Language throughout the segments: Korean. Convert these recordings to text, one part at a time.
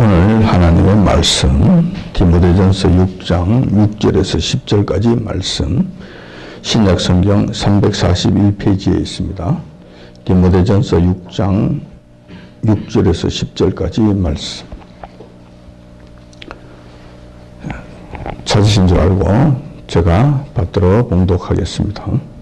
오늘 하나님의 말씀 디모데전서 6장 6절에서 10절까지 말씀 신약성경 341페이지에 있습니다. 디모데전서 6장 6절에서 10절까지 말씀 찾으신 줄 알고 제가 받들어 봉독하겠습니다.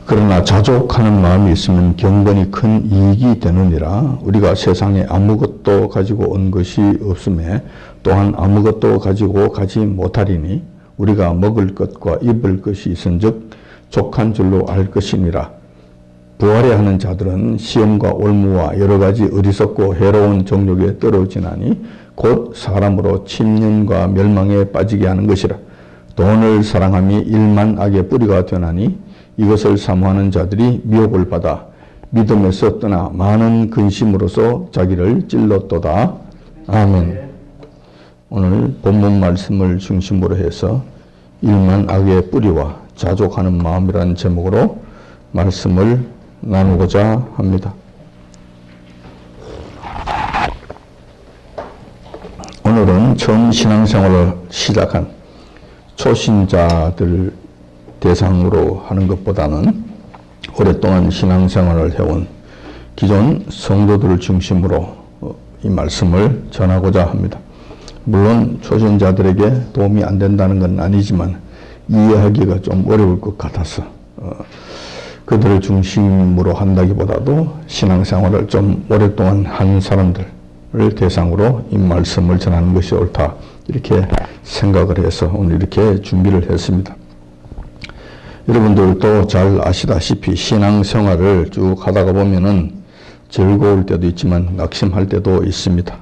그러나 자족하는 마음이 있으면 경건이 큰 이익이 되느니라. 우리가 세상에 아무것도 가지고 온 것이 없음에 또한 아무것도 가지고 가지 못하리니 우리가 먹을 것과 입을 것이 있은즉 족한 줄로 알 것이니라. 부활해 하는 자들은 시험과 올무와 여러 가지 어리석고 해로운 정욕에 떨어지나니 곧 사람으로 침륜과 멸망에 빠지게 하는 것이라. 돈을 사랑함이 일만 악의 뿌리가 되나니 이것을 사모하는 자들이 미혹을 받아 믿음에서 떠나 많은 근심으로서 자기를 찔렀도다. 아멘. 오늘 본문 말씀을 중심으로 해서 일만 악의 뿌리와 자족하는 마음이라는 제목으로 말씀을 나누고자 합니다. 오늘은 처음 신앙생활을 시작한 초신자들 대상으로 하는 것보다는 오랫동안 신앙생활을 해온 기존 성도들을 중심으로 이 말씀을 전하고자 합니다. 물론 초신자들에게 도움이 안 된다는 건 아니지만 이해하기가 좀 어려울 것 같아서 그들을 중심으로 한다기보다도 신앙생활을 좀 오랫동안 한 사람들을 대상으로 이 말씀을 전하는 것이 옳다 이렇게 생각을 해서 오늘 이렇게 준비를 했습니다. 여러분들도 잘 아시다시피 신앙생활을 쭉 하다가 보면은 즐거울 때도 있지만 낙심할 때도 있습니다.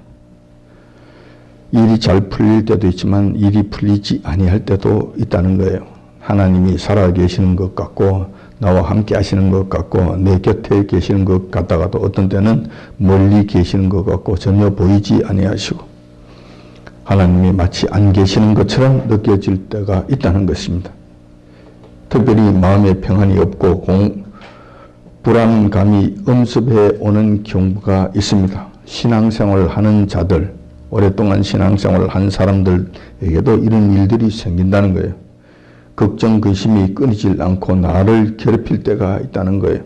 일이 잘 풀릴 때도 있지만 일이 풀리지 아니할 때도 있다는 거예요. 하나님이 살아계시는 것 같고 나와 함께 하시는 것 같고 내 곁에 계시는 것 같다가도 어떤 때는 멀리 계시는 것 같고 전혀 보이지 아니하시고 하나님이 마치 안 계시는 것처럼 느껴질 때가 있다는 것입니다. 특별히 마음의 평안이 없고 불안감이 엄습해 오는 경우가 있습니다. 신앙생활을 하는 자들, 오랫동안 신앙생활을 한 사람들에게도 이런 일들이 생긴다는 거예요. 걱정, 근심이 끊이질 않고 나를 괴롭힐 때가 있다는 거예요.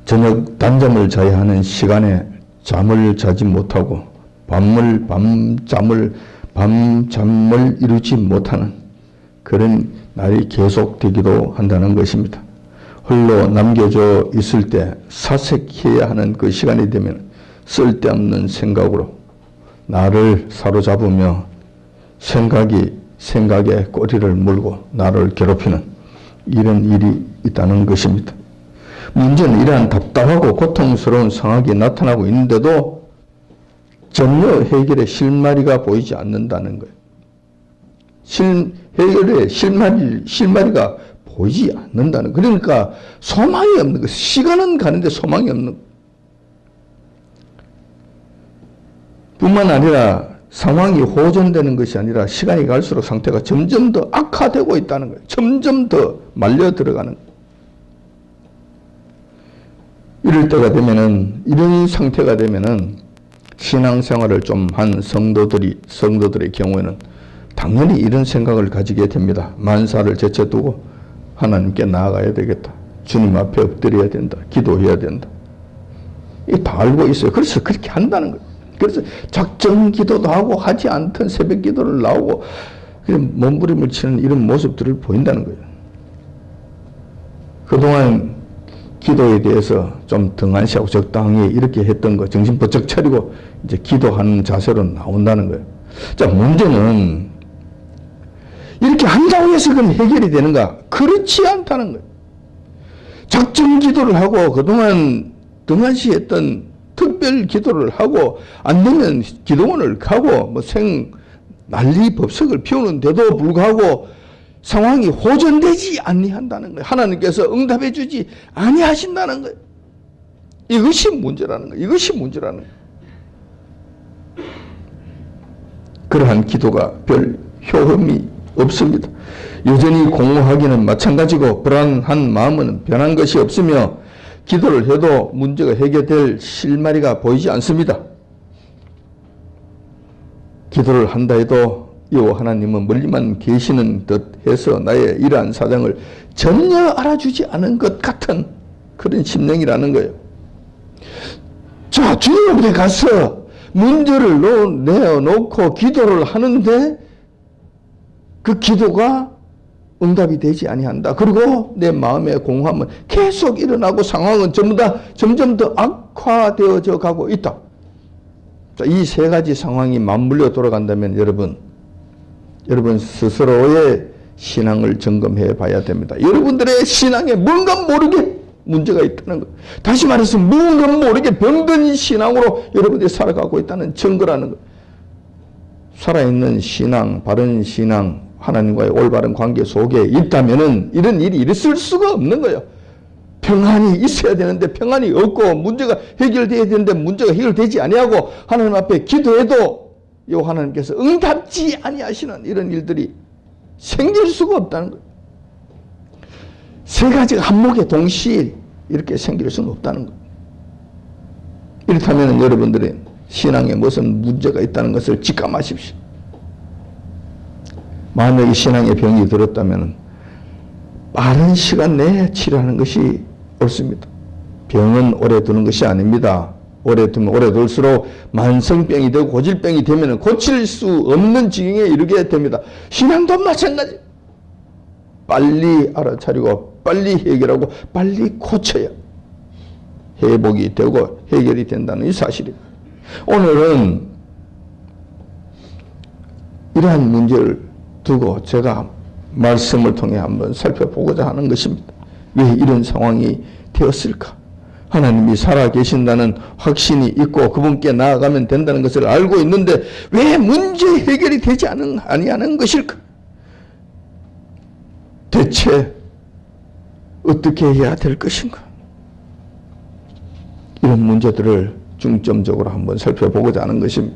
저녁 단잠을 자야 하는 시간에 잠을 자지 못하고 밤잠을 이루지 못하는 그런 날이 계속되기도 한다는 것입니다. 홀로 남겨져 있을 때 사색해야 하는 그 시간이 되면 쓸데없는 생각으로 나를 사로잡으며 생각에 꼬리를 물고 나를 괴롭히는 이런 일이 있다는 것입니다. 문제는 이러한 답답하고 고통스러운 상황이 나타나고 있는데도 전혀 해결의 실마리가 보이지 않는다는 거예요. 해결의 실마리가 보이지 않는다는 거예요. 그러니까 소망이 없는 거예요. 시간은 가는데 소망이 없는 거예요. 뿐만 아니라 상황이 호전되는 것이 아니라 시간이 갈수록 상태가 점점 더 악화되고 있다는 거예요. 점점 더 말려 들어가는 거예요. 이럴 때가 되면은, 이런 상태가 되면은 신앙생활을 좀 한 성도들의 경우에는 당연히 이런 생각을 가지게 됩니다. 만사를 제쳐두고 하나님께 나아가야 되겠다. 주님 앞에 엎드려야 된다. 기도해야 된다. 이게 다 알고 있어요. 그래서 그렇게 한다는 거예요. 그래서 작정 기도도 하고 하지 않던 새벽 기도를 나오고 몸부림을 치는 이런 모습들을 보인다는 거예요. 그동안 기도에 대해서 좀 등한시하고 적당히 이렇게 했던 거 정신 번쩍 차리고 이제 기도하는 자세로 나온다는 거예요. 자, 문제는 이렇게 한다고 해서 그럼 해결이 되는가? 그렇지 않다는 거예요. 작정 기도를 하고 그동안 등한시했던 특별 기도를 하고 안 되면 기도원을 가고 난리 법석을 피우는데도 불구하고 상황이 호전되지 아니한다는 거예요. 하나님께서 응답해 주지 아니하신다는 거예요. 이것이 문제라는 거예요. 이것이 문제라는 거예요. 그러한 기도가 별 효험이 없습니다. 여전히 공허하기는 마찬가지고 불안한 마음은 변한 것이 없으며 기도를 해도 문제가 해결될 실마리가 보이지 않습니다. 기도를 한다 해도 요 하나님은 멀리만 계시는 듯 해서 나의 이러한 사정을 전혀 알아주지 않은 것 같은 그런 심령이라는 거예요. 자, 주님 앞에 가서 문제를 내어놓고 기도를 하는데 그 기도가 응답이 되지 아니한다. 그리고 내 마음의 공허함은 계속 일어나고 상황은 점점 더 악화되어져 가고 있다. 자, 이 세 가지 상황이 맞물려 돌아간다면 여러분 스스로의 신앙을 점검해 봐야 됩니다. 여러분들의 신앙에 뭔가 모르게 문제가 있다는 것. 다시 말해서 뭔가 모르게 병든 신앙으로 여러분들이 살아가고 있다는 증거라는 것. 살아있는 신앙, 바른 신앙, 하나님과의 올바른 관계 속에 있다면은 이런 일이 있을 수가 없는 거예요. 평안이 있어야 되는데 평안이 없고 문제가 해결돼야 되는데 문제가 해결되지 아니하고 하나님 앞에 기도해도 요 하나님께서 응답지 아니하시는 이런 일들이 생길 수가 없다는 거예요. 세 가지가 한목에 동시에 이렇게 생길 수는 없다는 거예요. 이렇다면 여러분들의 신앙에 무슨 문제가 있다는 것을 직감하십시오. 만약에 신앙에 병이 들었다면 빠른 시간 내에 치료하는 것이 옳습니다. 병은 오래 두는 것이 아닙니다. 오래 두면 오래 둘수록 만성병이 되고 고질병이 되면 고칠 수 없는 지경에 이르게 됩니다. 신앙도 마찬가지. 빨리 알아차리고 빨리 해결하고 빨리 고쳐야 회복이 되고 해결이 된다는 이 사실입니다. 오늘은 이러한 문제를 두고 제가 말씀을 통해 한번 살펴보고자 하는 것입니다. 왜 이런 상황이 되었을까? 하나님이 살아계신다는 확신이 있고 그분께 나아가면 된다는 것을 알고 있는데 왜 문제 해결이 되지 아니하는 것일까? 대체 어떻게 해야 될 것인가? 이런 문제들을 중점적으로 한번 살펴보고자 하는 것입니다.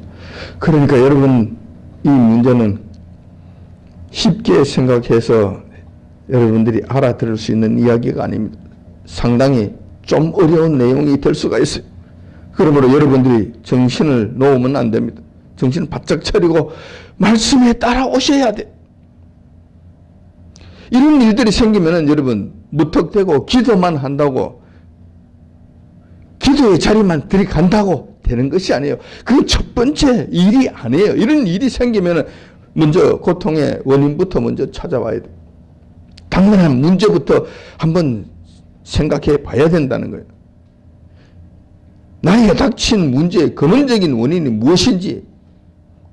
그러니까 여러분, 이 문제는 쉽게 생각해서 여러분들이 알아들을 수 있는 이야기가 아닙니다. 상당히 좀 어려운 내용이 될 수가 있어요. 그러므로 여러분들이 정신을 놓으면 안 됩니다. 정신을 바짝 차리고 말씀에 따라오셔야 돼. 이런 일들이 생기면은 여러분 무턱대고 기도만 한다고 기도의 자리만 들이간다고 되는 것이 아니에요. 그게 첫 번째 일이 아니에요. 이런 일이 생기면은 먼저 고통의 원인부터 먼저 찾아와야 돼. 당면한 문제부터 한번 생각해 봐야 된다는 거예요. 나에게 닥친 문제의 근원적인 원인이 무엇인지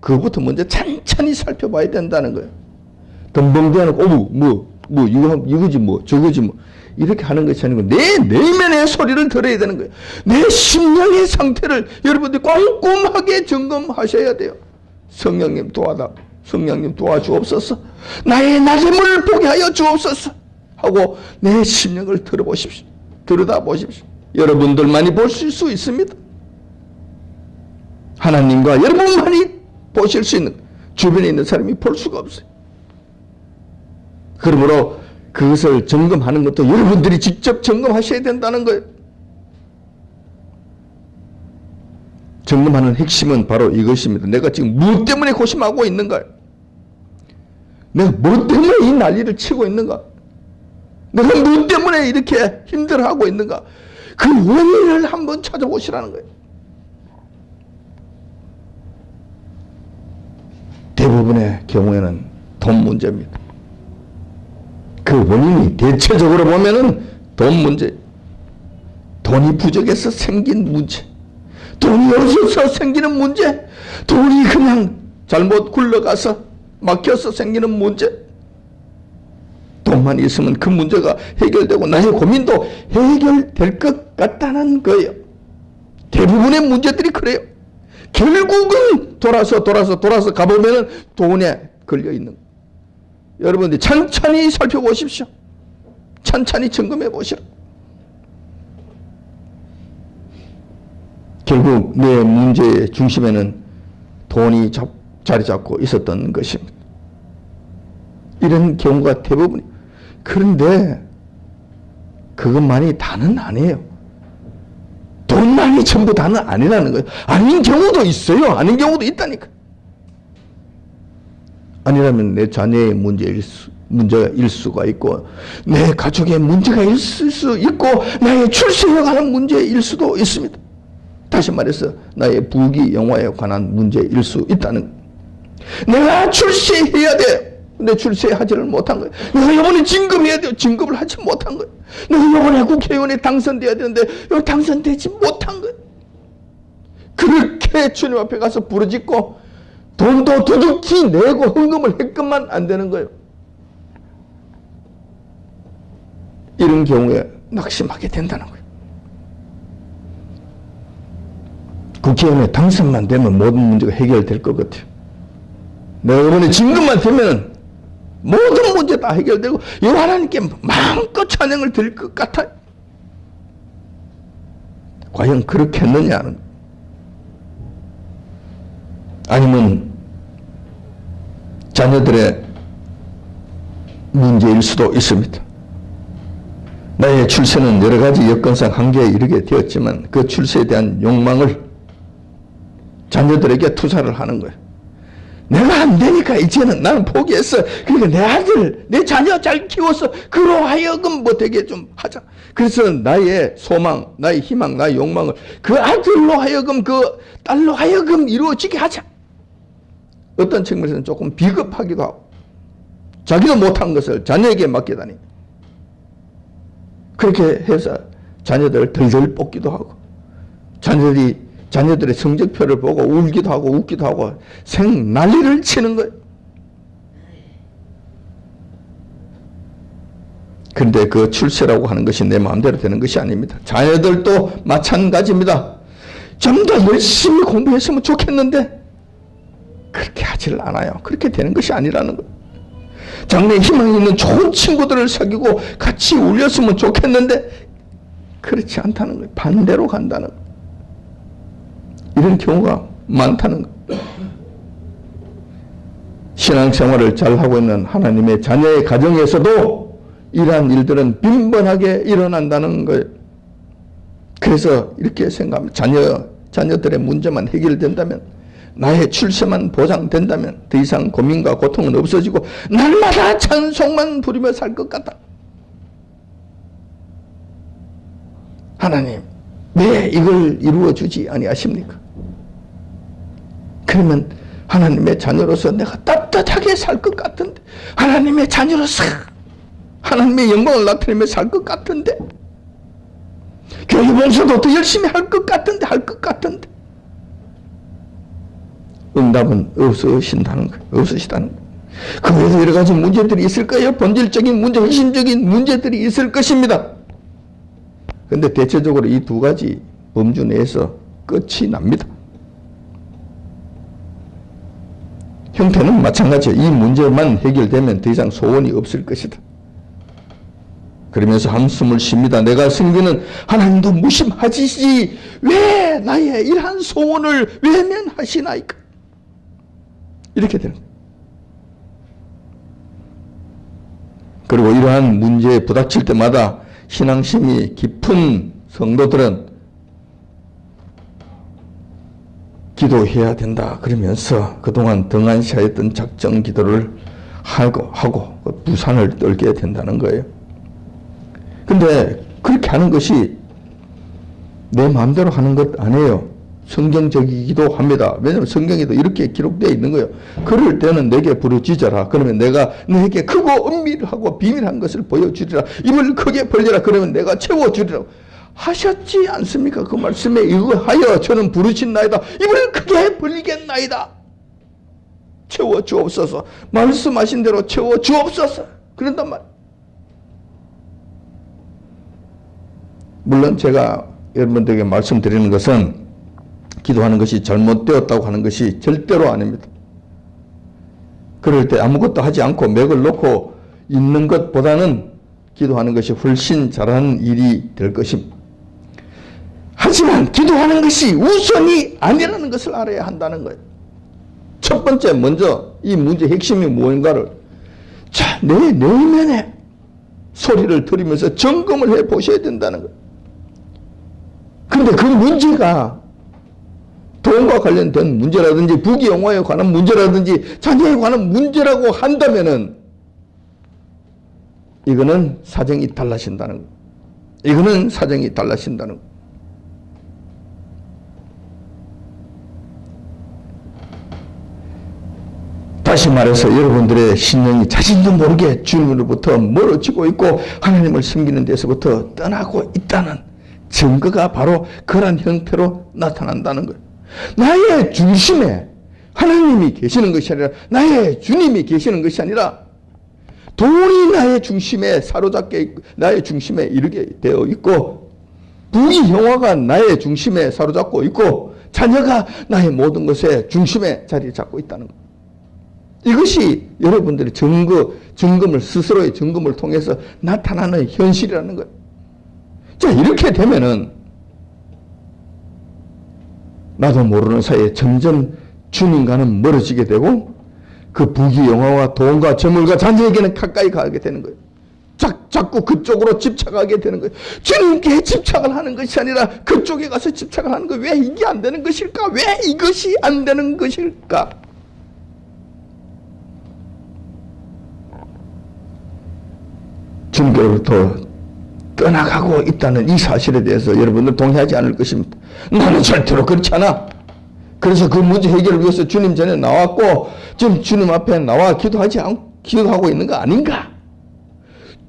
그것부터 먼저 찬찬히 살펴봐야 된다는 거예요. 덤벙대놓고 이거지 저거지 이렇게 하는 것이 아니고 내 내면의 소리를 들어야 되는 거예요. 내 심령의 상태를 여러분들이 꼼꼼하게 점검하셔야 돼요. 성령님 도와주옵소서. 나의 낮음을 보게 하여 주옵소서 하고 내 심령을 들여다보십시오. 여러분들만이 보실 수 있습니다. 하나님과 여러분만이 보실 수 있는, 주변에 있는 사람이 볼 수가 없어요. 그러므로 그것을 점검하는 것도 여러분들이 직접 점검하셔야 된다는 거예요. 점검하는 핵심은 바로 이것입니다. 내가 지금 무엇 때문에 고심하고 있는가? 내가 무엇 때문에 이 난리를 치고 있는가? 내가 무엇 때문에 이렇게 힘들어하고 있는가? 그 원인을 한번 찾아보시라는 거예요. 대부분의 경우에는 돈 문제입니다. 그 원인이 대체적으로 보면은 돈 문제. 돈이 부족해서 생긴 문제. 돈이 없어서 생기는 문제. 돈이 그냥 잘못 굴러가서 막혀서 생기는 문제. 돈만 있으면 그 문제가 해결되고 나의 고민도 해결될 것 같다는 거예요. 대부분의 문제들이 그래요. 결국은 돌아서 가보면 돈에 걸려 있는 거예요. 여러분들이 찬찬히 살펴보십시오. 찬찬히 점검해 보시라. 결국 내 문제의 중심에는 돈이 자리 잡고 있었던 것입니다. 이런 경우가 대부분. 그런데 그것만이 다는 아니에요. 돈만이 전부 다는 아니라는 거예요. 아닌 경우도 있어요. 아닌 경우도 있다니까. 아니라면 내 자녀의 문제일 수가 있고, 내 가족의 문제가 있을 수 있고, 나의 출세에 관한 문제일 수도 있습니다. 다시 말해서 나의 부귀 영화에 관한 문제일 수 있다는 거예요. 내가 출세해야 돼. 근데 출세하지를 못한 거예요. 내가 이번에 진급해야 돼요. 진급을 하지 못한 거예요. 내가 이번에 국회의원에 당선돼야 되는데 여기 당선되지 못한 거예요. 그렇게 주님 앞에 가서 부르짖고 돈도 두둑히 내고 헌금을 했건만 안 되는 거예요. 이런 경우에 낙심하게 된다는 거예요. 국회의원에 당선만 되면 모든 문제가 해결될 것 같아요. 내가 이번에 진급만 되면 모든 문제 다 해결되고 여호와 하나님께 마음껏 찬양을 드릴 것 같아요. 과연 그렇겠느냐는, 아니면 자녀들의 문제일 수도 있습니다. 나의 출세는 여러 가지 여건상 한계에 이르게 되었지만 그 출세에 대한 욕망을 자녀들에게 투사를 하는 거예요. 내가 안 되니까 이제는 나는 포기했어. 그러니까 내 아들, 내 자녀 잘 키워서 그로 하여금 뭐 되게 좀 하자. 그래서 나의 소망, 나의 희망, 나의 욕망을 그 아들로 하여금, 그 딸로 하여금 이루어지게 하자. 어떤 측면에서는 조금 비겁하기도 하고, 자기도 못한 것을 자녀에게 맡기다니. 그렇게 해서 자녀들을 덜덜 뽑기도 하고, 자녀들의 성적표를 보고 울기도 하고 웃기도 하고 생난리를 치는 거예요. 그런데 그 출세라고 하는 것이 내 마음대로 되는 것이 아닙니다. 자녀들도 마찬가지입니다. 좀 더 열심히 공부했으면 좋겠는데 그렇게 하지를 않아요. 그렇게 되는 것이 아니라는 거예요. 장래에 희망이 있는 좋은 친구들을 사귀고 같이 울렸으면 좋겠는데 그렇지 않다는 거예요. 반대로 간다는 거예요. 이런 경우가 많다는 거예요. 신앙생활을 잘하고 있는 하나님의 자녀의 가정에서도 이러한 일들은 빈번하게 일어난다는 거예요. 그래서 이렇게 생각합니다. 자녀들의 문제만 해결된다면, 나의 출세만 보장된다면 더 이상 고민과 고통은 없어지고 날마다 찬송만 부리며 살 것 같다. 하나님, 왜 이걸 이루어주지 아니하십니까? 그러면 하나님의 자녀로서 내가 따뜻하게 살 것 같은데, 하나님의 자녀로서 하나님의 영광을 나타내며 살 것 같은데, 교회 봉사도 더 열심히 할 것 같은데 응답은 없으시다는 거예요. 그 외에도 여러 가지 문제들이 있을 거예요. 본질적인 문제, 핵심적인 문제들이 있을 것입니다. 그런데 대체적으로 이 두 가지 범주 내에서 끝이 납니다. 형태는 마찬가지예요. 이 문제만 해결되면 더 이상 소원이 없을 것이다. 그러면서 한숨을 쉽니다. 내가 섬기는 하나님도 무심하시지 왜 나의 이러한 소원을 외면하시나이까? 이렇게 되는 거예요. 그리고 이러한 문제에 부닥칠 때마다 신앙심이 깊은 성도들은 기도해야 된다 그러면서 그동안 등한시하였던 작정 기도를 하고 부산을 떨게 된다는 거예요. 근데 그렇게 하는 것이 내 마음대로 하는 것 아니에요. 성경적이기도 합니다. 왜냐하면 성경에도 이렇게 기록되어 있는 거예요. 그럴 때는 내게 부르짖어라. 그러면 내가 너에게 크고 은밀하고 비밀한 것을 보여주리라. 입을 크게 벌리라. 그러면 내가 채워주리라. 하셨지 않습니까? 그 말씀에 의하여 저는 부르짖나이다. 입을 크게 벌리겠나이다. 채워주옵소서. 말씀하신 대로 채워주옵소서. 그런단 말이에요. 물론 제가 여러분들에게 말씀드리는 것은 기도하는 것이 잘못되었다고 하는 것이 절대로 아닙니다. 그럴 때 아무것도 하지 않고 맥을 놓고 있는 것보다는 기도하는 것이 훨씬 잘하는 일이 될 것입니다. 하지만 기도하는 것이 우선이 아니라는 것을 알아야 한다는 거예요. 첫 번째 먼저 이 문제의 핵심이 무엇인가를 내 내면의 소리를 들으면서 점검을 해 보셔야 된다는 거예요. 그런데 그 문제가 돈과 관련된 문제라든지 부귀영화에 관한 문제라든지 자녀에 관한 문제라고 한다면은 이거는 사정이 달라진다는 거. 이거는 사정이 달라진다는 거. 다시 말해서 여러분들의 신령이 자신도 모르게 주님으로부터 멀어지고 있고 하나님을 섬기는 데서부터 떠나고 있다는 증거가 바로 그런 형태로 나타난다는 거예요. 나의 중심에 하나님이 계시는 것이 아니라 나의 주님이 계시는 것이 아니라 돈이 나의 중심에 사로잡게 있고 나의 중심에 이르게 되어 있고 부귀영화가 나의 중심에 사로잡고 있고 자녀가 나의 모든 것의 중심에 자리 잡고 있다는 거예요. 이것이 여러분들의 점검을 스스로의 점검을 통해서 나타나는 현실이라는 거예요. 자, 이렇게 되면은 나도 모르는 사이에 점점 주님과는 멀어지게 되고 그 부귀영화와 돈과 재물과 자녀에게는 가까이 가게 되는 거예요. 자꾸 그쪽으로 집착하게 되는 거예요. 주님께 집착을 하는 것이 아니라 그쪽에 가서 집착을 하는 거예요. 왜 이게 안 되는 것일까? 왜 이것이 안 되는 것일까? 주님께로부터 떠나가고 있다는 이 사실에 대해서 여러분들 동의하지 않을 것입니다. 나는 절대로 그렇지 않아. 그래서 그 문제 해결을 위해서 주님 전에 나왔고 지금 주님 앞에 나와 기도하고 있는 거 아닌가?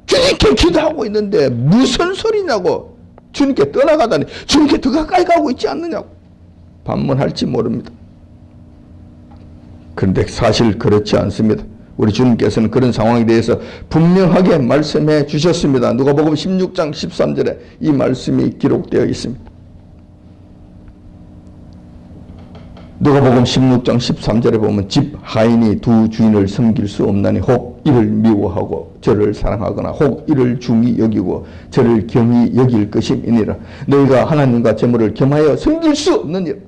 주님께 기도하고 있는데 무슨 소리냐고. 주님께 떠나가다니 주님께 더 가까이 가고 있지 않느냐고 반문할지 모릅니다. 그런데 사실 그렇지 않습니다. 우리 주님께서는 그런 상황에 대해서 분명하게 말씀해 주셨습니다. 누가복음 16장 13절에 이 말씀이 기록되어 있습니다. 누가복음 16장 13절에 보면 집 하인이 두 주인을 섬길 수 없나니 혹 이를 미워하고 저를 사랑하거나 혹 이를 중히 여기고 저를 경히 여길 것임이니라. 너희가 하나님과 재물을 겸하여 섬길 수 없느니라.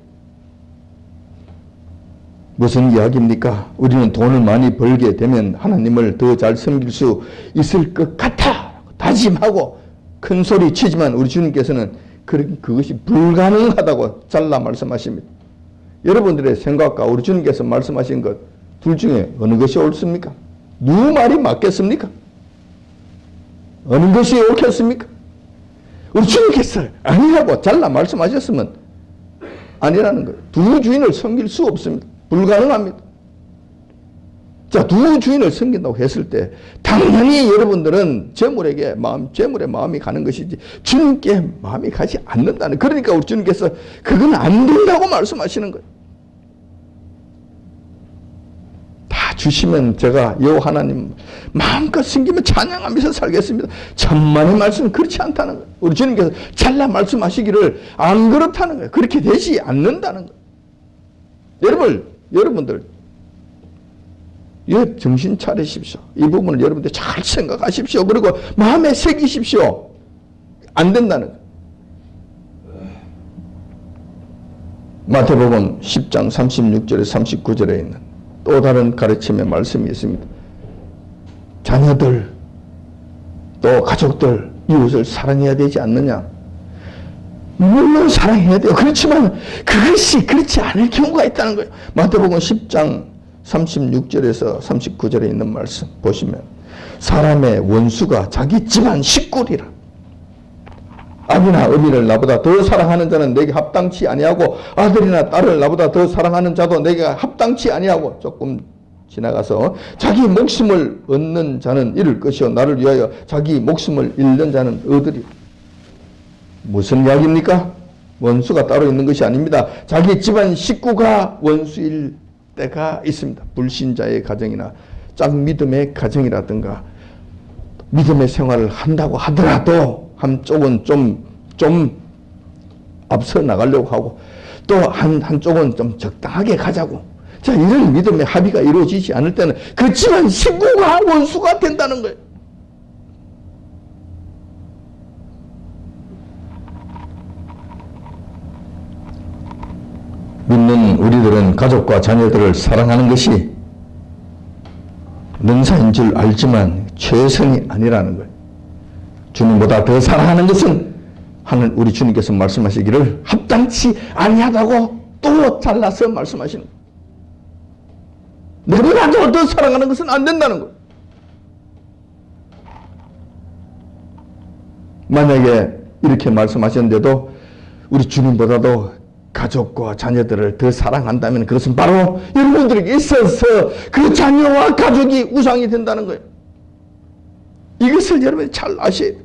무슨 이야기입니까? 우리는 돈을 많이 벌게 되면 하나님을 더 잘 섬길 수 있을 것 같아 다짐하고 큰 소리 치지만 우리 주님께서는 그것이 불가능하다고 잘라 말씀하십니다. 여러분들의 생각과 우리 주님께서 말씀하신 것 둘 중에 어느 것이 옳습니까? 누구 말이 맞겠습니까? 어느 것이 옳겠습니까? 우리 주님께서 아니라고 잘라 말씀하셨으면 아니라는 거예요. 두 주인을 섬길 수 없습니다. 불가능합니다. 자, 두 주인을 섬긴다고 했을 때 당연히 여러분들은 재물에 마음이 가는 것이지 주님께 마음이 가지 않는다는, 그러니까 우리 주님께서 그건 안 된다고 말씀하시는 거예요. 다 주시면 제가 여호와 하나님 마음껏 섬기면 찬양하면서 살겠습니다. 천만의 말씀은 그렇지 않다는 거예요. 우리 주님께서 잘라 말씀하시기를 안 그렇다는 거예요. 그렇게 되지 않는다는 거예요. 여러분들 정신 차리십시오. 이 부분을 여러분들 잘 생각하십시오. 그리고 마음에 새기십시오. 안 된다는 거예요. 마태복음 10장 36절에 39절에 있는 또 다른 가르침의 말씀이 있습니다. 자녀들 또 가족들 이웃을 사랑해야 되지 않느냐? 물론 사랑해야 돼요. 그렇지만 그것이 그렇지 않을 경우가 있다는 거예요. 마태복음 10장 36절에서 39절에 있는 말씀 보시면 사람의 원수가 자기 집안 식구리라. 아비나 어미를 나보다 더 사랑하는 자는 내게 합당치 아니하고 아들이나 딸을 나보다 더 사랑하는 자도 내게 합당치 아니하고, 조금 지나가서 자기 목숨을 얻는 자는 잃을 것이요 나를 위하여 자기 목숨을 잃는 자는 얻으리라. 무슨 이야기입니까? 원수가 따로 있는 것이 아닙니다. 자기 집안 식구가 원수일 때가 있습니다. 불신자의 가정이나 짝믿음의 가정이라든가 믿음의 생활을 한다고 하더라도 한쪽은 좀 앞서 나가려고 하고 또 한쪽은 좀 적당하게 가자고. 자, 이런 믿음의 합의가 이루어지지 않을 때는 그 집안 식구가 원수가 된다는 거예요. 믿는 우리들은 가족과 자녀들을 사랑하는 것이 능사인 줄 알지만 최선이 아니라는 거예요. 주님보다 더 사랑하는 것은 하는 우리 주님께서 말씀하시기를 합당치 아니하다고 또 잘라서 말씀하시는 거예요. 내보다도 더 사랑하는 것은 안 된다는 거예요. 만약에 이렇게 말씀하셨는데도 우리 주님보다도 가족과 자녀들을 더 사랑한다면 그것은 바로 여러분들에게 있어서 그 자녀와 가족이 우상이 된다는 거예요. 이것을 여러분이 잘 아셔야 돼요.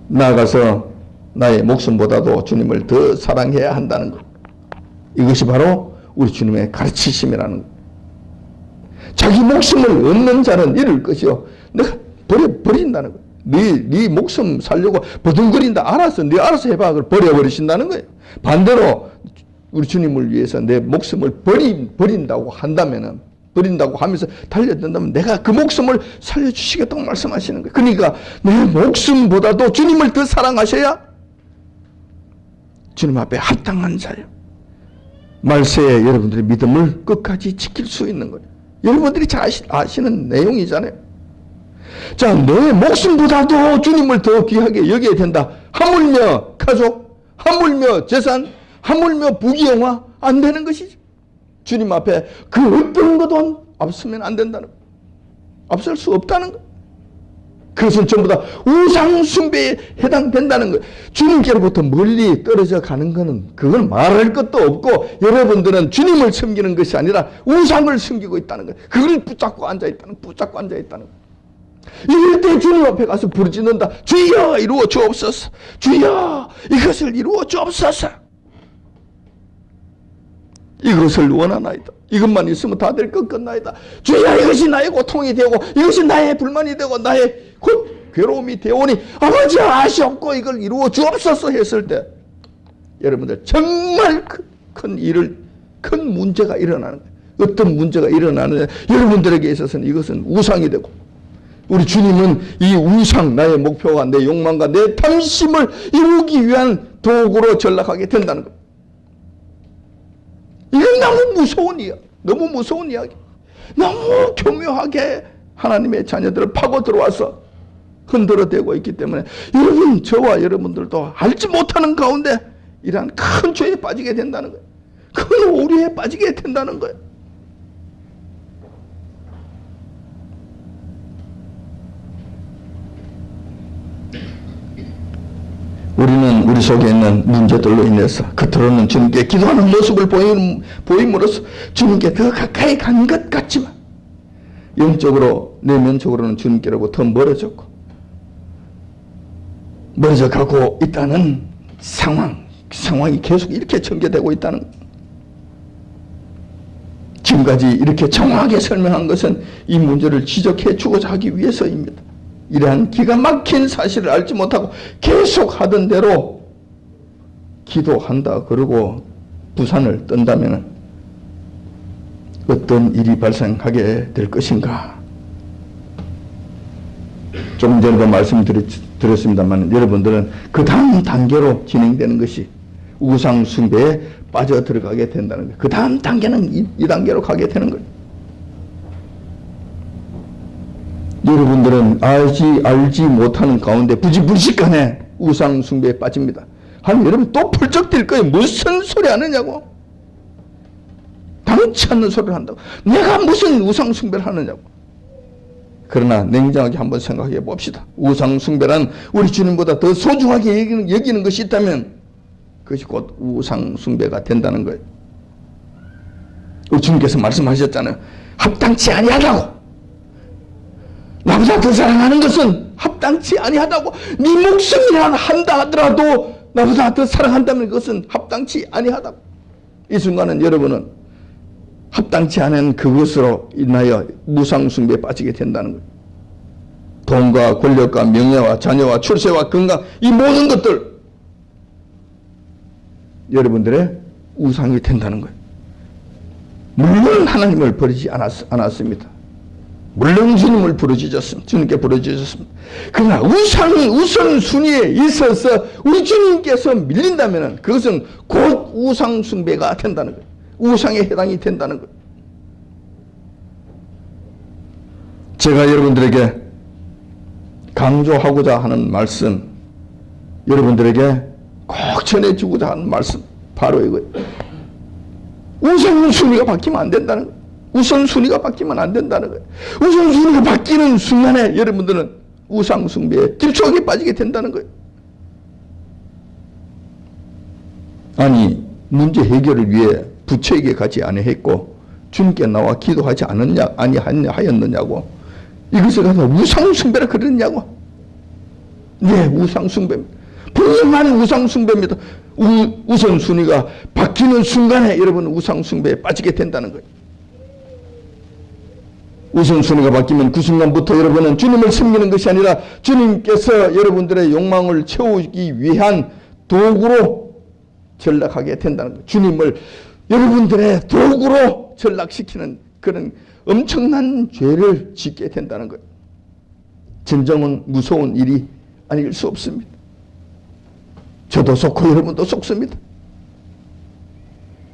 나아가서 나의 목숨보다도 주님을 더 사랑해야 한다는 것. 이것이 바로 우리 주님의 가르치심이라는 것. 자기 목숨을 얻는 자는 잃을 것이요. 내가 버린다는 거예요. 네 목숨 살려고 버둥거린다. 알았어. 네 알아서 해봐. 그걸 버려버리신다는 거예요. 반대로 우리 주님을 위해서 내 목숨을 버린다고 한다면은, 버린다고 하면서 달려든다면 내가 그 목숨을 살려주시겠다고 말씀하시는 거예요. 그러니까 내 목숨보다도 주님을 더 사랑하셔야 주님 앞에 합당한 자예요. 말세에 여러분들의 믿음을 끝까지 지킬 수 있는 거예요. 여러분들이 잘 아시는 내용이잖아요. 자, 내 목숨보다도 주님을 더 귀하게 여겨야 된다. 하물며 가족, 하물며 재산, 하물며 부귀영화 안 되는 것이죠. 주님 앞에 그 어떤 것도 앞서면 안 된다는 것. 앞설 수 없다는 것. 그것은 전부 다 우상숭배에 해당된다는 것. 주님께로부터 멀리 떨어져 가는 것은 그건 말할 것도 없고, 여러분들은 주님을 섬기는 것이 아니라 우상을 섬기고 있다는 것. 그걸 붙잡고 앉아있다는 것. 이럴 때 주님 앞에 가서 부르짖는다. 주여 이루어 주옵소서. 주여 이것을 이루어 주옵소서. 이것을 원하나이다. 이것만 있으면 다 될 것 같나이다. 주여 이것이 나의 고통이 되고 이것이 나의 불만이 되고 나의 괴로움이 되오니 아버지 아시옵고 이걸 이루어 주옵소서 했을 때 여러분들 정말 큰 문제가 일어나는 거예요. 어떤 문제가 일어나느냐. 여러분들에게 있어서는 이것은 우상이 되고, 우리 주님은 이 우상, 나의 목표와 내 욕망과 내 탐심을 이루기 위한 도구로 전락하게 된다는 것. 이건 너무 무서운 이야기. 너무 교묘하게 하나님의 자녀들을 파고 들어와서 흔들어대고 있기 때문에 여러분, 저와 여러분들도 알지 못하는 가운데 이러한 큰 죄에 빠지게 된다는 거예요. 큰 오류에 빠지게 된다는 거예요. 우리는 우리 속에 있는 문제들로 인해서 겉으로는 주님께 기도하는 모습을 보임으로써 주님께 더 가까이 간 것 같지만 영적으로, 내면적으로는 주님께로부터 멀어져 가고 있다는 상황이 계속 이렇게 전개되고 있다는 것. 지금까지 이렇게 정확하게 설명한 것은 이 문제를 지적해 주고자 하기 위해서입니다. 이러한 기가 막힌 사실을 알지 못하고 계속 하던 대로 기도한다 그러고 부산을 뜬다면 어떤 일이 발생하게 될 것인가. 조금 전에도 말씀드렸습니다만 여러분들은 그 다음 단계로 진행되는 것이 우상 숭배에 빠져 들어가게 된다는 거예요. 그 다음 단계는 이 단계로 가게 되는 거예요. 여러분들은 알지 못하는 가운데 부지불식간에 우상 숭배에 빠집니다. 아니 여러분 또 펄쩍 뛸 거예요. 무슨 소리 하느냐고. 당치 않는 소리를 한다고. 내가 무슨 우상 숭배를 하느냐고. 그러나 냉정하게 한번 생각해 봅시다. 우상 숭배란 우리 주님보다 더 소중하게 여기는 것이 있다면 그것이 곧 우상 숭배가 된다는 거예요. 우리 주님께서 말씀하셨잖아요. 합당치 아니하다고. 나보다 더 사랑하는 것은 합당치 아니하다고. 네 목숨이라 한다 하더라도 나보다 더 사랑한다면 그것은 합당치 아니하다고. 이 순간은 여러분은 합당치 않은 그것으로 인하여 무상숭배에 빠지게 된다는 거예요. 돈과 권력과 명예와 자녀와 출세와 건강, 이 모든 것들 여러분들의 우상이 된다는 거예요. 물론 하나님을 버리지 않았습니다. 물론 주님을 주님께 부르짖었습니다. 그러나 우선순위에 있어서 우리 주님께서 밀린다면 그것은 곧 우상숭배가 된다는 거예요. 우상에 해당이 된다는 거예요. 제가 여러분들에게 강조하고자 하는 말씀, 여러분들에게 꼭 전해주고자 하는 말씀 바로 이거예요. 우선순위가 바뀌면 안 된다는 거예요. 우선순위가 바뀌면 안 된다는 거예요. 우선순위가 바뀌는 순간에 여러분들은 우상숭배에 길쭉하게 빠지게 된다는 거예요. 아니 문제 해결을 위해 부처에게 가지 아니했고 주님께 나와 기도하지 아니하였느냐고. 이것을 가서 우상숭배라 그러느냐고. 네, 우상숭배입니다. 분명한 우상숭배입니다. 우선순위가 바뀌는 순간에 여러분은 우상숭배에 빠지게 된다는 거예요. 우선순위가 바뀌면 그 순간부터 여러분은 주님을 섬기는 것이 아니라 주님께서 여러분들의 욕망을 채우기 위한 도구로 전락하게 된다는 거예요. 주님을 여러분들의 도구로 전락시키는 그런 엄청난 죄를 짓게 된다는 거예요. 진정은 무서운 일이 아닐 수 없습니다. 저도 속고 여러분도 속습니다.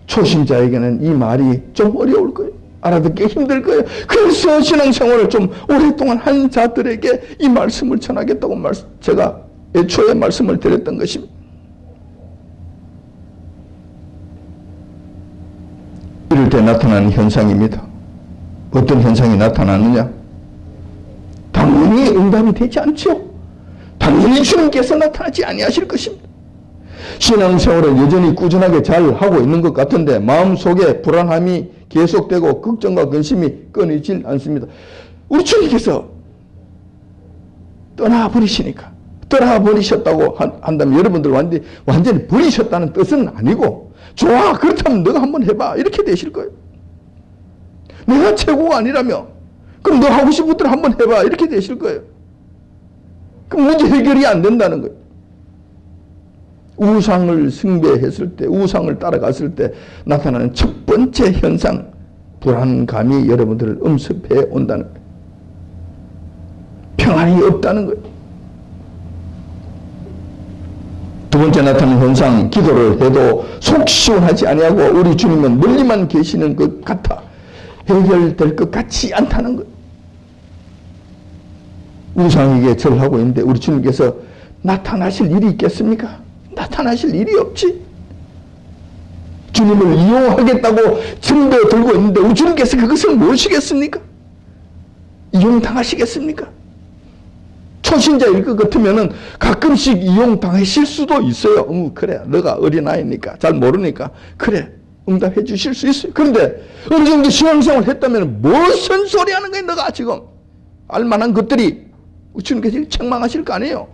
초신자에게는 이 말이 좀 어려울 거예요. 알아듣기 힘들 거예요. 그래서 신앙생활을 좀 오랫동안 한 자들에게 이 말씀을 전하겠다고 제가 애초에 말씀을 드렸던 것입니다. 이럴 때 나타나는 현상입니다. 어떤 현상이 나타나느냐? 당연히 응답이 되지 않죠. 당연히 주님께서 나타나지 아니하실 것입니다. 신앙생활을 여전히 꾸준하게 잘 하고 있는 것 같은데 마음속에 불안함이 계속되고 걱정과 근심이 끊이질 않습니다. 우리 주님께서 떠나버리셨다고 한다면 여러분들 완전히 버리셨다는 뜻은 아니고, 좋아, 그렇다면 너가 한번 해봐, 이렇게 되실 거예요. 내가 최고가 아니라며 그럼 너 하고 싶은 대로 한번 해봐, 이렇게 되실 거예요. 그럼 문제 해결이 안 된다는 거예요. 우상을 숭배했을 때, 우상을 따라갔을 때 나타나는 첫 번째 현상, 불안감이 여러분들을 엄습해 온다는 거예요. 평안이 없다는 거예요. 두 번째 나타나는 현상, 기도를 해도 속 시원하지 아니하고 우리 주님은 멀리만 계시는 것 같아 해결될 것 같지 않다는 거예요. 우상에게 절을 하고 있는데 우리 주님께서 나타나실 일이 있겠습니까? 나타나실 일이 없지. 주님을 이용하겠다고 전배 들고 있는데 우리 주님께서 그것을 모시겠습니까? 이용당하시겠습니까? 초신자일 것 같으면 가끔씩 이용당하실 수도 있어요. 그래, 너가 어린아이니까 잘 모르니까 그래, 응답해 주실 수 있어요. 그런데 어느 정도 신앙생활을 했다면 무슨 소리 하는 거야 너가 지금. 알만한 것들이 주님께서 책망하실 거 아니에요.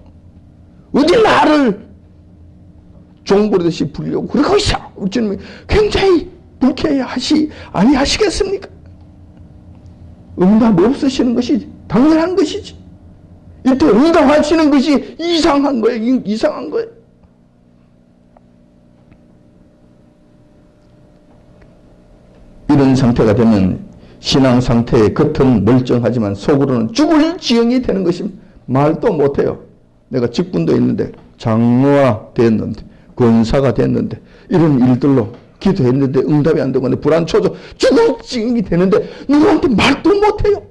어디 나를 종부르듯이 부리려고 그러고 있어. 우리 주님이 굉장히 불쾌하시 아니하시겠습니까? 응답 없으시는 것이 당연한 것이지. 이때 응답하시는 것이 이상한 거예요. 이상한 거예요. 이런 상태가 되면 신앙 상태의 겉은 멀쩡하지만 속으로는 죽을 지경이 되는 것입니다. 말도 못해요. 내가 직분도 있는데 장로가 됐는데 권사가 됐는데 이런 일들로 기도했는데 응답이 안 되고 불안초조 죽을 지경이 되는데 누구한테 말도 못해요.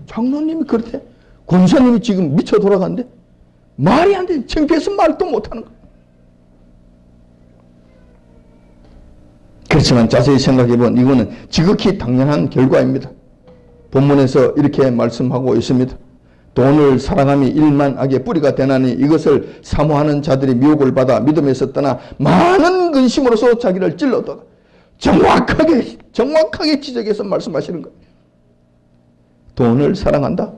장로님이 그렇대. 권사님이 지금 미쳐 돌아간대. 말이 안 돼. 창피해서 말도 못하는 거예요. 그렇지만 자세히 생각해보면 이거는 지극히 당연한 결과입니다. 본문에서 이렇게 말씀하고 있습니다. 돈을 사랑함이 일만 악의 뿌리가 되나니 이것을 사모하는 자들이 미혹을 받아 믿음에서 떠나 많은 근심으로서 자기를 찔러다가 정확하게 지적해서 말씀하시는 거예요. 돈을 사랑한다?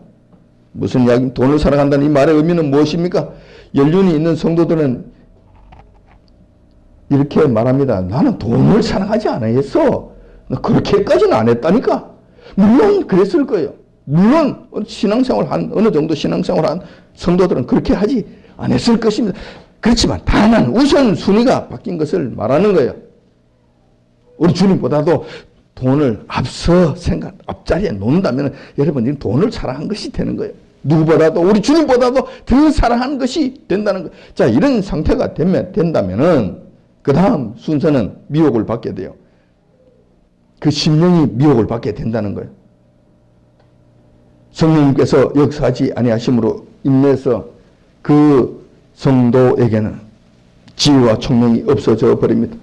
무슨 이야기? 돈을 사랑한다는 이 말의 의미는 무엇입니까? 연륜이 있는 성도들은 이렇게 말합니다. 나는 돈을 사랑하지 않았어. 그렇게까지는 안 했다니까. 물론 그랬을 거예요. 물론 어느 정도 신앙생활한 성도들은 그렇게 하지 않았을 것입니다. 그렇지만 다만 우선순위가 바뀐 것을 말하는 거예요. 우리 주님보다도 돈을 앞자리에 놓는다면 여러분 돈을 사랑한 것이 되는 거예요. 누구보다도 우리 주님보다도 더 사랑하는 것이 된다는 거예요. 자, 이런 상태가 된다면은 그 다음 순서는 미혹을 받게 돼요. 그 심령이 미혹을 받게 된다는 거예요. 성령님께서 역사하지 아니하심으로 인해서 그 성도에게는 지혜와 총명이 없어져 버립니다.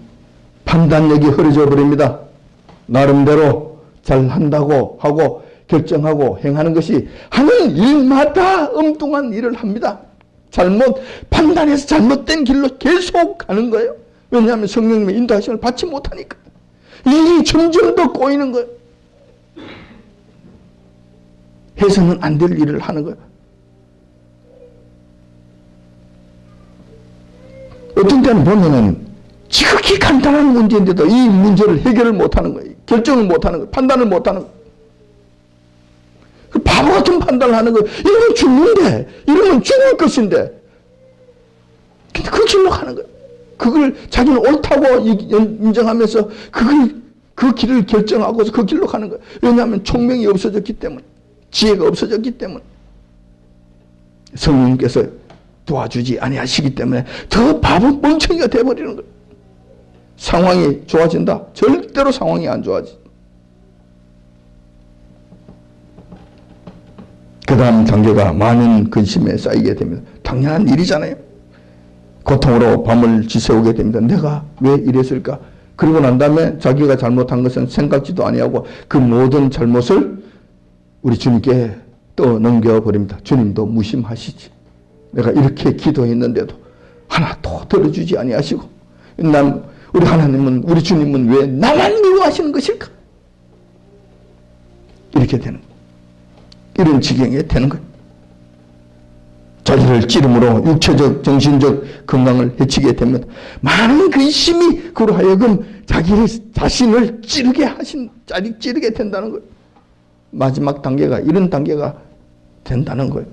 판단력이 흐려져 버립니다. 나름대로 잘한다고 하고 결정하고 행하는 것이 하는 일마다 엉뚱한 일을 합니다. 잘못 판단해서 잘못된 길로 계속 가는 거예요. 왜냐하면 성령님의 인도하심을 받지 못하니까. 일이 점점 더 꼬이는 거예요. 해서는 안 될 일을 하는 거예요. 어떤 때는 보면은 지극히 간단한 문제인데도 이 문제를 해결을 못하는 거예요. 결정을 못하는 거예요. 판단을 못하는 거예요. 바보 같은 판단을 하는 거예요. 이러면 죽는데, 이러면 죽을 것인데. 근데 그 길로 가는 거예요. 그걸 자기는 옳다고 인정하면서 그 길을 결정하고서 그 길로 가는 거예요. 왜냐하면 총명이 없어졌기 때문에, 지혜가 없어졌기 때문에, 성령님께서 도와주지 아니하시기 때문에 더 바보 멍청이가 되어버리는 거예요. 상황이 좋아진다? 절대로 상황이 안 좋아지. 그 다음 단계가 많은 근심에 쌓이게 됩니다. 당연한 일이잖아요. 고통으로 밤을 지새우게 됩니다. 내가 왜 이랬을까? 그러고 난 다음에 자기가 잘못한 것은 생각지도 아니하고 그 모든 잘못을 우리 주님께 떠넘겨버립니다. 주님도 무심하시지. 내가 이렇게 기도했는데도 하나도 들어주지 아니하시고 우리 하나님은, 우리 주님은 왜 나만 미워하시는 것일까? 이렇게 되는 거예요. 이런 지경에 되는 거예요. 자기를 찌름으로 육체적, 정신적 건강을 해치게 됩니다. 많은 근심이 그로 하여금 자기 자신을 찌르게 된다는 거예요. 마지막 단계가 이런 단계가 된다는 거예요.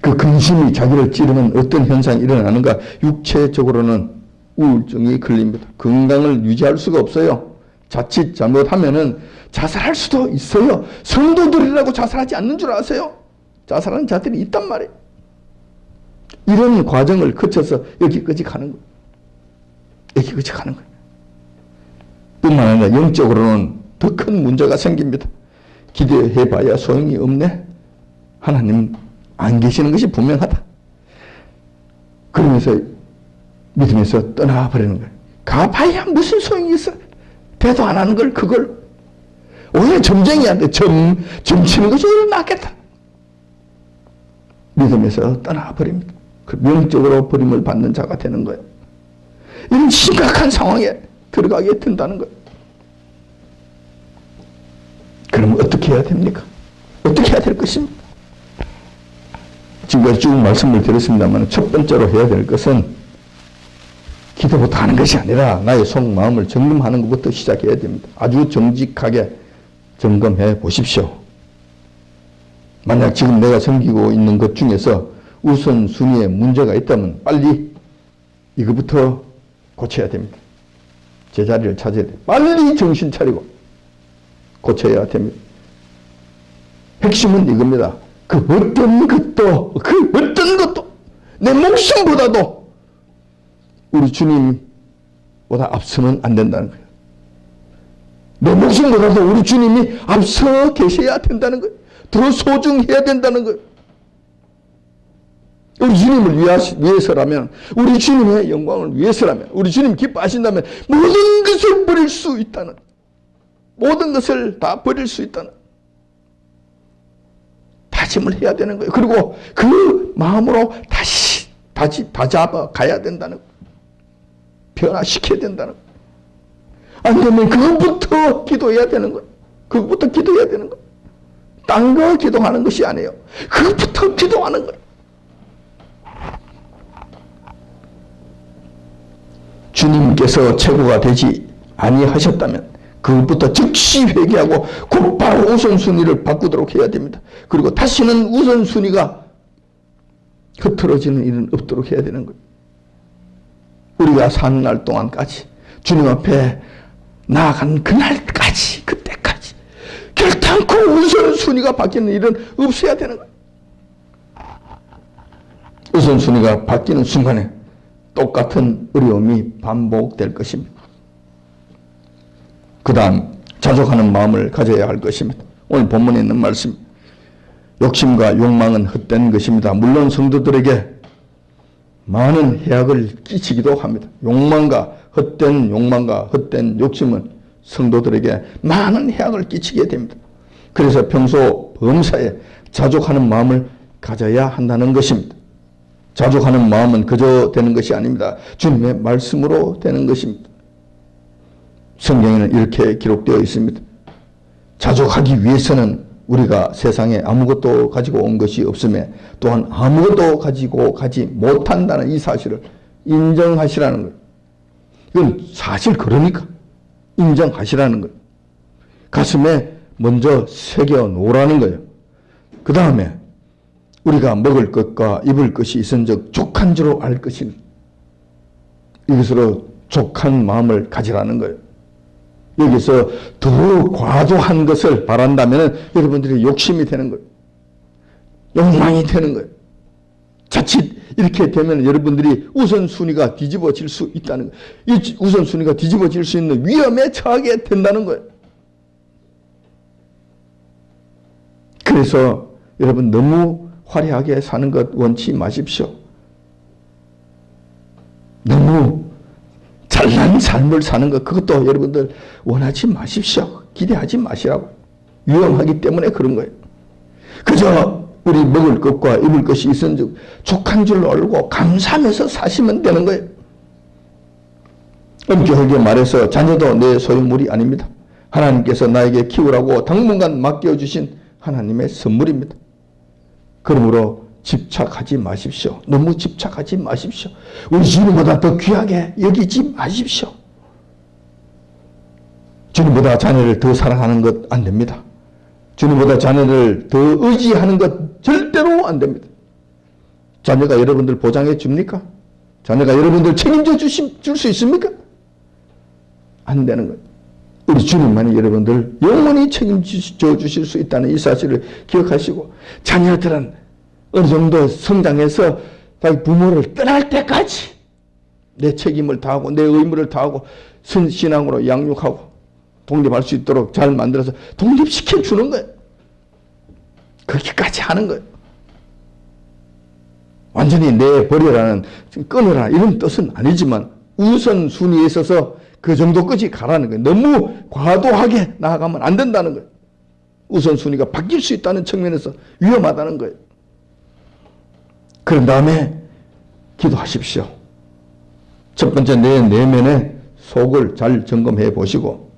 그 근심이 자기를 찌르면 어떤 현상이 일어나는가? 육체적으로는 우울증이 걸립니다. 건강을 유지할 수가 없어요. 자칫 잘못하면은 자살할 수도 있어요. 성도들이라고 자살하지 않는 줄 아세요? 자살하는 자들이 있단 말이에요. 이런 과정을 거쳐서 여기까지 가는 거예요. 여기까지 가는 거예요. 뿐만 아니라 영적으로는 더 큰 문제가 생깁니다. 기대해봐야 소용이 없네. 하나님 안 계시는 것이 분명하다. 그러면서 믿음에서 떠나버리는 거예요. 가봐야 무슨 소용이 있어. 대도 안 하는 걸 그걸 오히려 점쟁이야. 점치는 것이 오히려 낫겠다. 믿음에서 떠나버립니다. 그 명적으로 버림을 받는 자가 되는 거예요. 이런 심각한 상황에 들어가게 된다는 거예요. 그럼 어떻게 해야 됩니까? 어떻게 해야 될 것입니까? 지금까지 쭉 말씀을 드렸습니다만 첫 번째로 해야 될 것은 기도부터 하는 것이 아니라 나의 속마음을 점검하는 것부터 시작해야 됩니다. 아주 정직하게 점검해 보십시오. 만약 지금 내가 섬기고 있는 것 중에서 우선순위에 문제가 있다면 빨리 이거부터 고쳐야 됩니다. 제자리를 찾아야 돼요. 빨리 정신 차리고 고쳐야 됩니다. 핵심은 이겁니다. 그 어떤 것도 내 목숨보다도 우리 주님보다 앞서면 안 된다는 거예요. 내 목숨보다도 우리 주님이 앞서 계셔야 된다는 거예요. 더 소중해야 된다는 거예요. 우리 주님을 위해서라면, 우리 주님의 영광을 위해서라면, 우리 주님 기뻐하신다면 모든 것을 버릴 수 있다는, 모든 것을 다 버릴 수 있다는 다짐을 해야 되는 거예요. 그리고 그 마음으로 다시 다잡아 가야 된다는 거예요. 변화시켜야 된다는 거예요. 안 되면 그것부터 기도해야 되는 거예요. 그것부터 기도해야 되는 거예요. 딴 거 기도하는 것이 아니에요. 그것부터 기도하는 거예요. 주님께서 최고가 되지 아니하셨다면 그것부터 즉시 회개하고 곧바로 우선순위를 바꾸도록 해야 됩니다. 그리고 다시는 우선순위가 흐트러지는 일은 없도록 해야 되는 거예요. 우리가 사는 날 동안까지 주님 앞에 나아간 그날까지, 그때까지 결단코 우선순위가 바뀌는 일은 없어야 되는 거예요. 우선순위가 바뀌는 순간에 똑같은 어려움이 반복될 것입니다. 그 다음 자족하는 마음을 가져야 할 것입니다. 오늘 본문에 있는 말씀, 욕심과 욕망은 헛된 것입니다. 물론 성도들에게 많은 해악을 끼치기도 합니다. 헛된 욕망과 헛된 욕심은 성도들에게 많은 해악을 끼치게 됩니다. 그래서 평소 범사에 자족하는 마음을 가져야 한다는 것입니다. 자족하는 마음은 그저 되는 것이 아닙니다. 주님의 말씀으로 되는 것입니다. 성경에는 이렇게 기록되어 있습니다. 자족하기 위해서는 우리가 세상에 아무것도 가지고 온 것이 없음에 또한 아무것도 가지고 가지 못한다는 이 사실을 인정하시라는 거예요. 이건 사실 그러니까 인정하시라는 거예요. 가슴에 먼저 새겨 놓으라는 거예요. 그 다음에 우리가 먹을 것과 입을 것이 있은즉 족한 줄로 알 것이니 이것으로 족한 마음을 가지라는 거예요. 여기서 더 과도한 것을 바란다면 여러분들이 욕심이 되는 거예요. 욕망이 되는 거예요. 자칫 이렇게 되면 여러분들이 우선순위가 뒤집어질 수 있다는 거예요. 이 우선순위가 뒤집어질 수 있는 위험에 처하게 된다는 거예요. 그래서 여러분 너무 화려하게 사는 것 원치 마십시오. 너무 잘난 삶을 사는 것 그것도 여러분들 원하지 마십시오. 기대하지 마시라고. 위험하기 때문에 그런 거예요. 그저 우리 먹을 것과 입을 것이 있은즉 족한 줄로 알고 감사하면서 사시면 되는 거예요. 엄격하게 말해서 자녀도 내 소유물이 아닙니다. 하나님께서 나에게 키우라고 당분간 맡겨주신 하나님의 선물입니다. 그러므로 집착하지 마십시오. 너무 집착하지 마십시오. 우리 주님보다 더 귀하게 여기지 마십시오. 주님보다 자녀를 더 사랑하는 것 안 됩니다. 주님보다 자녀를 더 의지하는 것 절대로 안 됩니다. 자녀가 여러분들 보장해 줍니까? 자녀가 여러분들 책임져 줄 수 있습니까? 안 되는 거예요. 우리 주님만이 여러분들 영원히 책임져 주실 수 있다는 이 사실을 기억하시고 자녀들은 어느 정도 성장해서 부모를 떠날 때까지 내 책임을 다하고 내 의무를 다하고 신앙으로 양육하고 독립할 수 있도록 잘 만들어서 독립시켜 주는 거예요. 거기까지 하는 거예요. 완전히 내버려라는 끊어라 이런 뜻은 아니지만 우선순위에 있어서 그 정도까지 가라는 거예요. 너무 과도하게 나아가면 안 된다는 거예요. 우선순위가 바뀔 수 있다는 측면에서 위험하다는 거예요. 그런 다음에 기도하십시오. 첫 번째 내 내면의 속을 잘 점검해 보시고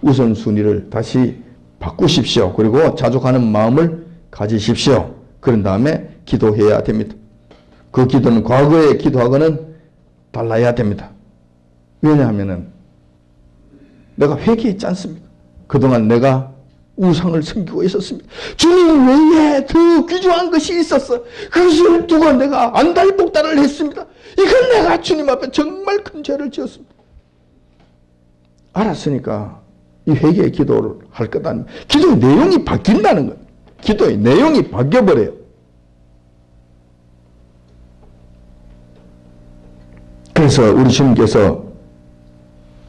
우선순위를 다시 바꾸십시오. 그리고 자족하는 마음을 가지십시오. 그런 다음에 기도해야 됩니다. 그 기도는 과거에 기도하고는 달라야 됩니다. 왜냐하면 내가 회개했지 않습니까? 그동안 내가 우상을 섬기고 있었습니다. 주님 외에 더 귀중한 것이 있었어. 그것을 두고 내가 안달복달을 했습니다. 이건 내가 주님 앞에 정말 큰 죄를 지었습니다. 알았으니까 이 회개의 기도를 할 것 아닙니까? 기도의 내용이 바뀐다는 거예요. 기도의 내용이 바뀌어버려요. 그래서 우리 주님께서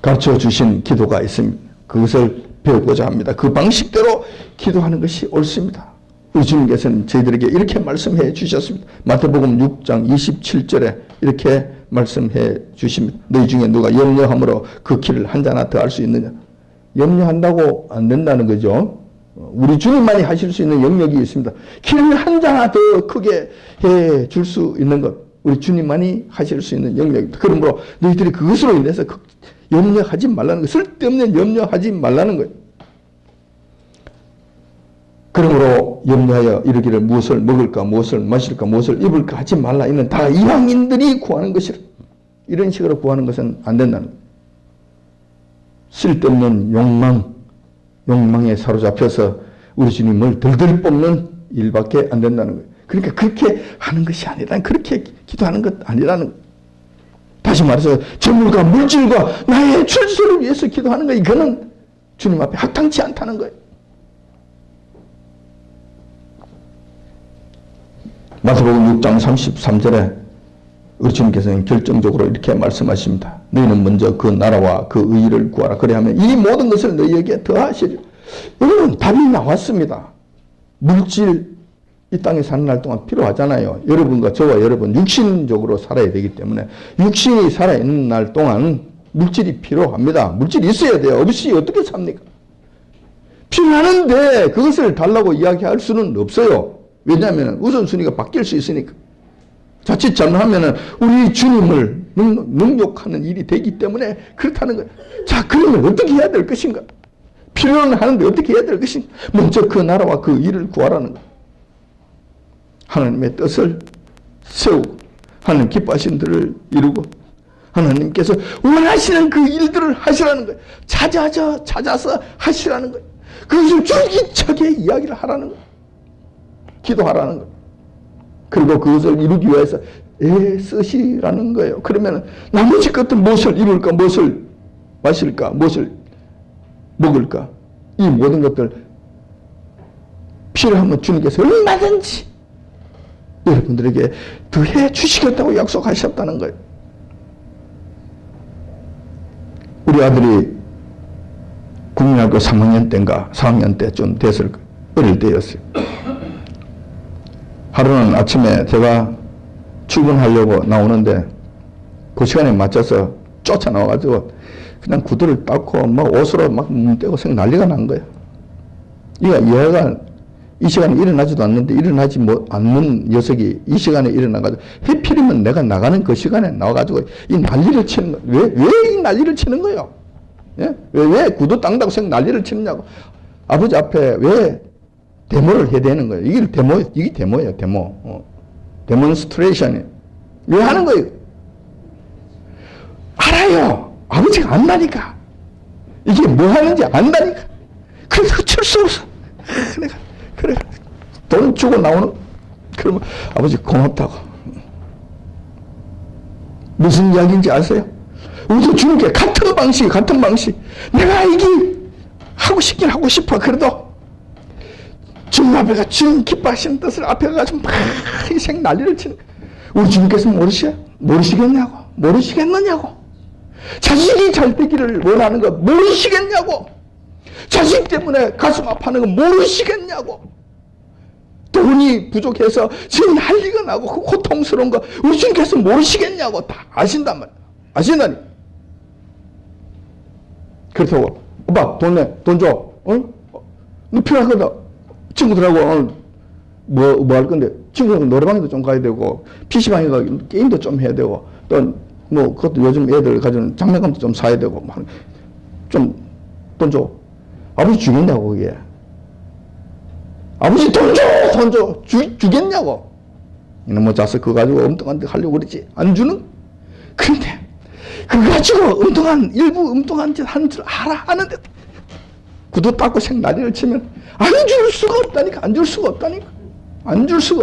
가르쳐 주신 기도가 있습니다. 그것을 배우고자 합니다. 그 방식대로 기도하는 것이 옳습니다. 우리 주님께서는 저희들에게 이렇게 말씀해 주셨습니다. 마태복음 6장 27절에 이렇게 말씀해 주십니다. 너희 중에 누가 염려함으로 그 키를 한 자나 더 할 수 있느냐? 염려한다고 안 된다는 거죠. 우리 주님만이 하실 수 있는 영역이 있습니다. 키를 한 자나 더 크게 해 줄 수 있는 것. 우리 주님만이 하실 수 있는 영역입니다. 그러므로 너희들이 그것으로 인해서 염려하지 말라는 거예요. 쓸데없는 염려하지 말라는 거예요. 그러므로 염려하여 이르기를 무엇을 먹을까 무엇을 마실까 무엇을 입을까 하지 말라. 이는 다 이방인들이 구하는 것이라. 이런 식으로 구하는 것은 안 된다는 거예요. 쓸데없는 욕망에 사로잡혀서 우리 주님을 들들 뽑는 일밖에 안 된다는 거예요. 그러니까 그렇게 하는 것이 아니라 그렇게 기도하는 것 아니라는 거예요. 다시 말해서 재물과 물질과 나의 출소를 위해서 기도하는 거 이거는 주님 앞에 합당치 않다는 거예요. 마태복음 6장 33절에 우리 주님께서는 결정적으로 이렇게 말씀하십니다. 너희는 먼저 그 나라와 그 의를 구하라. 그래야하면 이 모든 것을 너희에게 더하시리라. 여러분 답이 나왔습니다. 물질, 이 땅에 사는 날 동안 필요하잖아요. 여러분과 저와 여러분 육신적으로 살아야 되기 때문에 육신이 살아있는 날 동안 물질이 필요합니다. 물질이 있어야 돼요. 없이 어떻게 삽니까? 필요하는데 그것을 달라고 이야기할 수는 없어요. 왜냐하면 우선순위가 바뀔 수 있으니까. 자칫 잘못하면 우리 주님을 능욕하는 일이 되기 때문에 그렇다는 거예요. 자, 그러면 어떻게 해야 될 것인가? 필요는 하는데 어떻게 해야 될 것인가? 먼저 그 나라와 그 일을 구하라는 거예요. 하나님의 뜻을 세우고 하나님 기뻐하신 들을 이루고 하나님께서 원하시는 그 일들을 하시라는 거예요. 찾아서 하시라는 거예요. 그것을 줄기차게 이야기를 하라는 거예요. 기도하라는 거예요. 그리고 그것을 이루기 위해서 애쓰시라는 거예요. 그러면 나머지 것들 무엇을 이룰까, 무엇을 마실까, 무엇을 먹을까, 이 모든 것들 필요하면 주님께서 얼마든지 여러분들에게 더해 주시겠다고 약속하셨다는 거예요. 우리 아들이 국민학교 3학년 때인가 4학년 때쯤 됐을 거예요. 어릴 때였어요. 하루는 아침에 제가 출근하려고 나오는데 그 시간에 맞춰서 쫓아나와가지고 그냥 구두를 닦고 막 옷으로 막 떼고 생 난리가 난 거예요. 얘가 이 시간에 일어나지도 않는데 일어나지 않는 녀석이 이 시간에 일어나가지고 해필이면 내가 나가는 그 시간에 나와가지고 이 난리를 치는 거예요. 왜 이 난리를 치는 거예요? 예? 왜 구두 닦는다고 생 난리를 치느냐고. 아버지 앞에 왜 데모를 해야 되는 거예요. 이게 데모예요, 데모. 데몬스트레이션이에요. 왜 하는 거예요? 알아요. 아버지가 안다니까. 이게 뭐 하는지 안다니까. 그래서 어쩔 수 없어. 그래. 돈 주고 나오는, 그러면 아버지 고맙다고. 무슨 이야기인지 아세요? 우리도 주님께 같은 방식. 내가 이게 하고 싶긴 하고 싶어. 그래도 주님 앞에가 주님 기뻐하시는 뜻을 앞에 가지고 막 희생 난리를 치는 거예요. 우리 주님께서 모르시겠느냐고. 자식이 잘 되기를 원하는 거 모르시겠냐고. 자식 때문에 가슴 아파하는 거 모르시겠냐고. 돈이 부족해서 지금 난리가 나고 그 고통스러운 거 우리 주님께서 모르시겠냐고. 다 아신단 말이야. 아신다니. 그렇다고 오빠 돈 줘. 너 필요하거든. 친구들하고 뭐 할 건데 친구들하고 노래방에도 좀 가야 되고 PC방에 가 게임도 좀 해야 되고 또 뭐 그것도 요즘 애들 가지는 장난감도 좀 사야 되고 좀 돈 줘. 아버지 주겠냐고. 그게 아버지 돈 줘. 주겠냐고. 이놈의 자식 그거 가지고 엉뚱한 데 하려고 그러지. 안 주는. 그런데 그거 가지고 일부 짓 하는 줄 알아. 하는데 구두 닦고 생 난리를 치면 안 줄 수가 없다니까. 안 줄 수가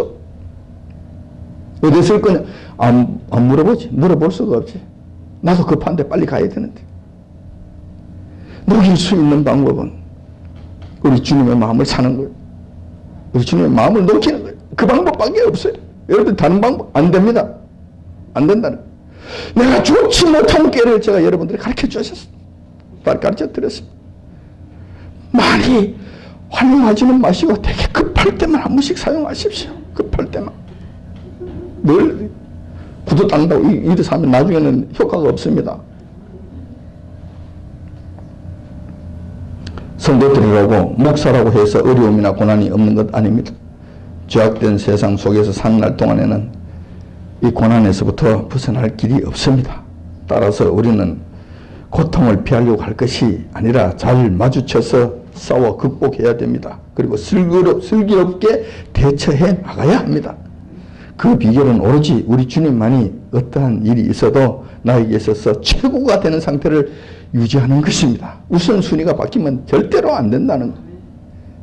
없어. 어디 쓸 거냐? 안 물어보지. 물어볼 수가 없지. 나도 급한데 빨리 가야 되는데. 녹일 수 있는 방법은 우리 주님의 마음을 사는 거예요. 우리 주님의 마음을 녹이는 거예요. 그 방법밖에 없어요. 여러분 다른 방법 안 됩니다. 안 된다는 거예요. 내가 좋지 못한 꾀를 제가 여러분들이 가르쳐 주셨어요. 가르쳐 드렸습니다. 많이 활용하지는 마시고 되게 급할 때만 한 번씩 사용하십시오. 급할 때만. 늘 구두 닦는다고 이래서 하면 나중에는 효과가 없습니다. 성도들이라고 목사라고 해서 어려움이나 고난이 없는 것 아닙니다. 죄악된 세상 속에서 사는 날 동안에는 이 고난에서부터 벗어날 길이 없습니다. 따라서 우리는 고통을 피하려고 할 것이 아니라 잘 마주쳐서 싸워 극복해야 됩니다. 그리고 슬기롭게 대처해 나가야 합니다. 그 비결은 오로지 우리 주님만이 어떠한 일이 있어도 나에게 있어서 최고가 되는 상태를 유지하는 것입니다. 우선순위가 바뀌면 절대로 안 된다는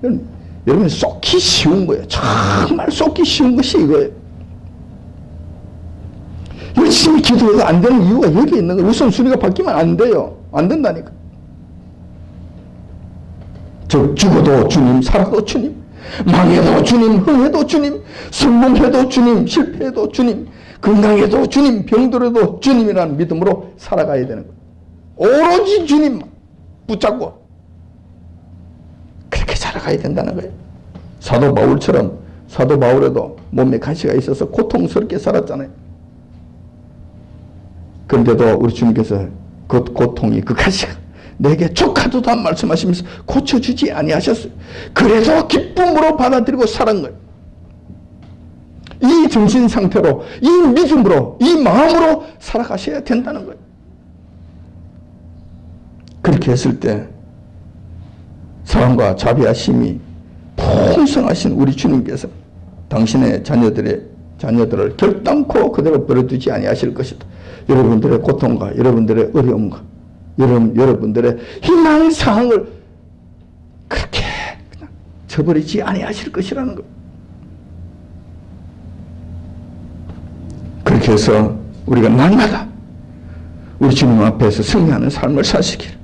거예요. 여러분 쏟기 쉬운 거예요. 정말 쏟기 쉬운 것이 이거예요. 열심히 기도해도 안 되는 이유가 여기 있는 거예요. 우선순위가 바뀌면 안 돼요. 안 된다니까. 죽어도 주님, 살아도 주님, 망해도 주님, 흥해도 주님, 성공해도 주님, 실패해도 주님, 건강해도 주님, 병들어도 주님이라는 믿음으로 살아가야 되는 거예요. 오로지 주님만 붙잡고 그렇게 살아가야 된다는 거예요. 사도 바울처럼 사도 바울에도 몸에 가시가 있어서 고통스럽게 살았잖아요. 그런데도 우리 주님께서 그 고통이, 그 가시가 내게 족하도다 말씀하시면서 고쳐주지 아니하셨어요. 그래서 기쁨으로 받아들이고 살은 거예요. 이 정신 상태로, 이 믿음으로, 이 마음으로 살아가셔야 된다는 거예요. 그렇게 했을 때 사랑과 자비하심이 풍성하신 우리 주님께서 당신의 자녀들을 결단코 그대로 버려두지 아니하실 것이다. 여러분들의 고통과 여러분들의 어려움과 여러분들의 희망사항을 그렇게 그냥 저버리지 아니하실 것이라는 것. 그렇게 해서 우리가 날마다 우리 주님 앞에서 승리하는 삶을 사시기를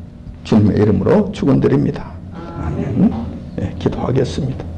주님의 이름으로 축원드립니다. 아멘. 네, 기도하겠습니다.